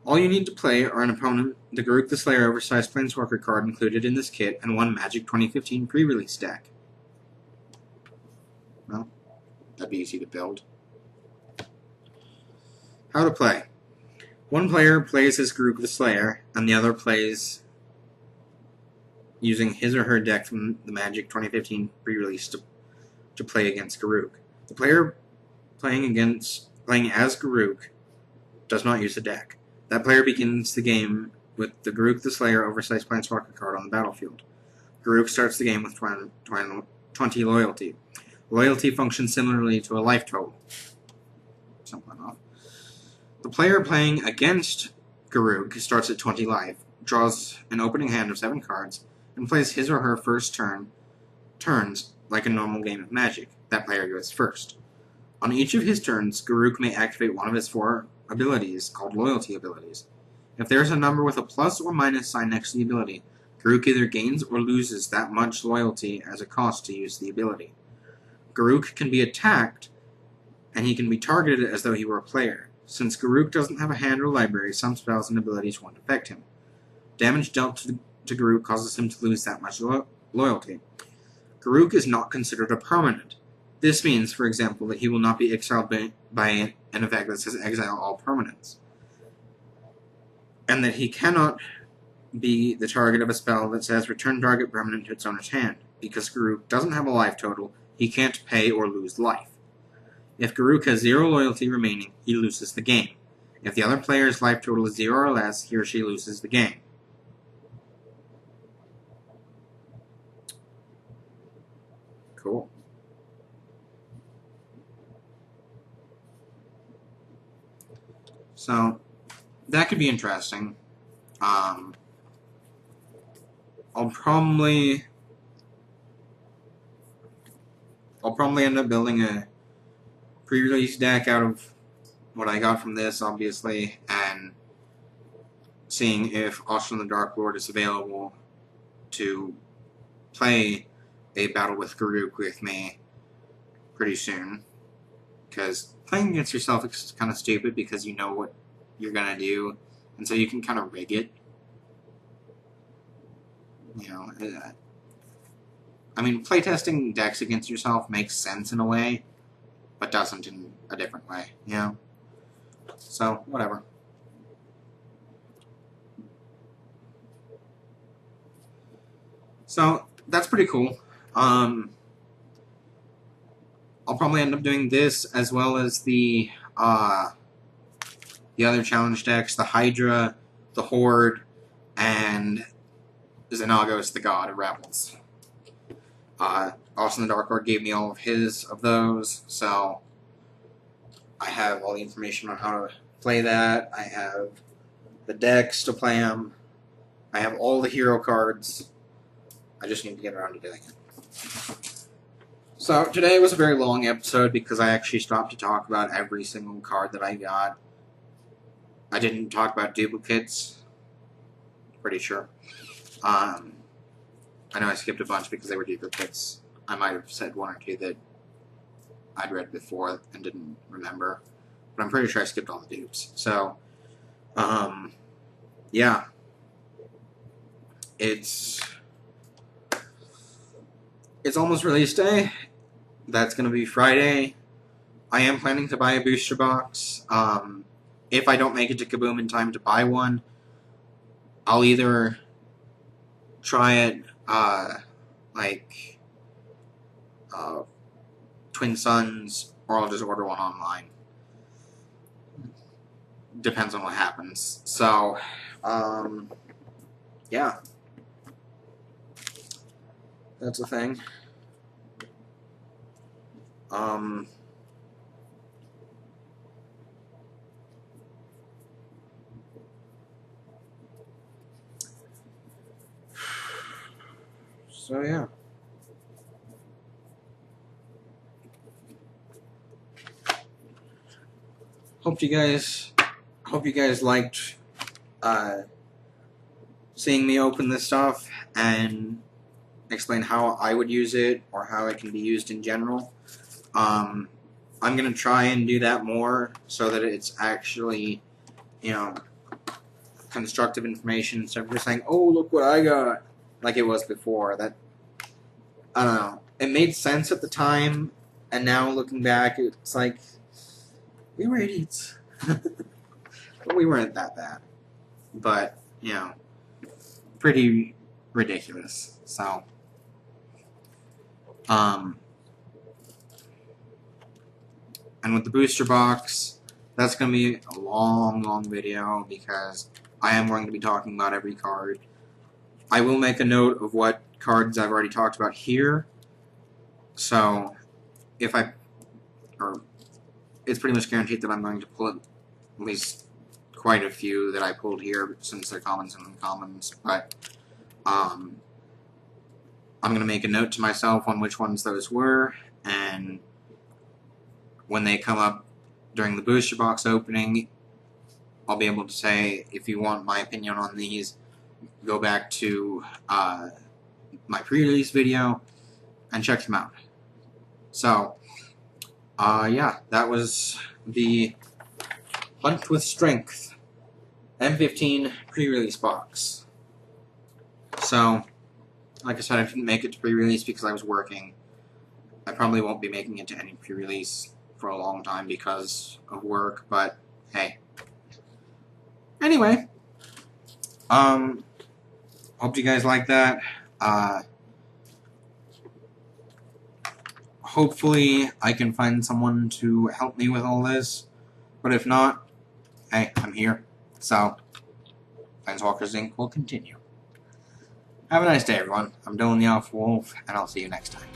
All you need to play are an opponent, the Garuk the Slayer oversized planeswalker card included in this kit, and 1 Magic 2015 pre-release deck. Well, that'd be easy to build. How to play. One player plays as Garuk the Slayer, and the other plays using his or her deck from the Magic 2015 pre-release to play against Garuk. The player playing as Garuk does not use a deck. That player begins the game with the Garuk the Slayer oversized planeswalker card on the battlefield. Garuk starts the game with 20 loyalty. Loyalty functions similarly to a life total. Something off. The player playing against Garuk starts at 20 life, draws an opening hand of 7 cards, and plays his or her first turns like a normal game of Magic. That player goes first. On each of his turns, Garuk may activate one of his 4 abilities, called loyalty abilities. If there is a number with a plus or minus sign next to the ability, Garuk either gains or loses that much loyalty as a cost to use the ability. Garuk can be attacked, and he can be targeted as though he were a player. Since Garuk doesn't have a hand or library, some spells and abilities won't affect him. Damage dealt to Garuk causes him to lose that much loyalty. Garuk is not considered a permanent. This means, for example, that he will not be exiled by an effect that says exile all permanents, and that he cannot be the target of a spell that says return target permanent to its owner's hand. Because Garuk doesn't have a life total, he can't pay or lose life. If Garuk has 0 loyalty remaining, he loses the game. If the other player's life total is 0 or less, he or she loses the game. Cool. So, that could be interesting. I'll probably end up building a pre-release deck out of what I got from this, obviously, and seeing if Austin the Dark Lord is available to play a Battle with Garuk with me pretty soon. Because playing against yourself is kind of stupid because you know what you're going to do, and so you can kind of rig it. You know, I mean, playtesting decks against yourself makes sense in a way, but doesn't in a different way, you know? So, whatever. So, that's pretty cool. I'll probably end up doing this as well as the other challenge decks, the Hydra, the Horde, and Xenagos, the God of Rebels. Austin the Dark Lord gave me all of his of those, so I have all the information on how to play that. I have the decks to play them. I have all the hero cards. I just need to get around to doing it. So today was a very long episode because I actually stopped to talk about every single card that I got. I didn't talk about duplicates. Pretty sure. I know I skipped a bunch because they were duplicates. I might have said one or two that I'd read before and didn't remember. But I'm pretty sure I skipped all the dupes. So, yeah. It's almost release day. That's going to be Friday. I am planning to buy a booster box. If I don't make it to Kaboom in time to buy one, I'll either try it, Twin Suns, or I'll just order one online. Depends on what happens. So, yeah. That's a thing. So yeah. Hope you guys liked seeing me open this stuff and explain how I would use it or how it can be used in general. I'm gonna try and do that more so that it's actually, you know, constructive information instead of just saying, "Oh, look what I got," like it was before. That, I don't know. It made sense at the time, and now looking back, it's like we were idiots. But we weren't that bad. But, you know, pretty ridiculous. So, and with the booster box, that's going to be a long, long video because I am going to be talking about every card. I will make a note of what cards I've already talked about here. So, it's pretty much guaranteed that I'm going to pull at least quite a few that I pulled here since they're commons and uncommons, but I'm going to make a note to myself on which ones those were, and when they come up during the booster box opening, I'll be able to say, if you want my opinion on these, go back to my pre-release video and check them out. So, yeah, that was the Hunt with Strength M15 pre-release box. So, like I said, I didn't make it to pre-release because I was working. I probably won't be making it to any pre-release for a long time because of work, but hey. Anyway, hope you guys like that. Hopefully I can find someone to help me with all this, but if not, hey, I'm here. So, Planeswalkers Inc. will continue. Have a nice day, everyone. I'm Dylan the Elf Wolf, and I'll see you next time.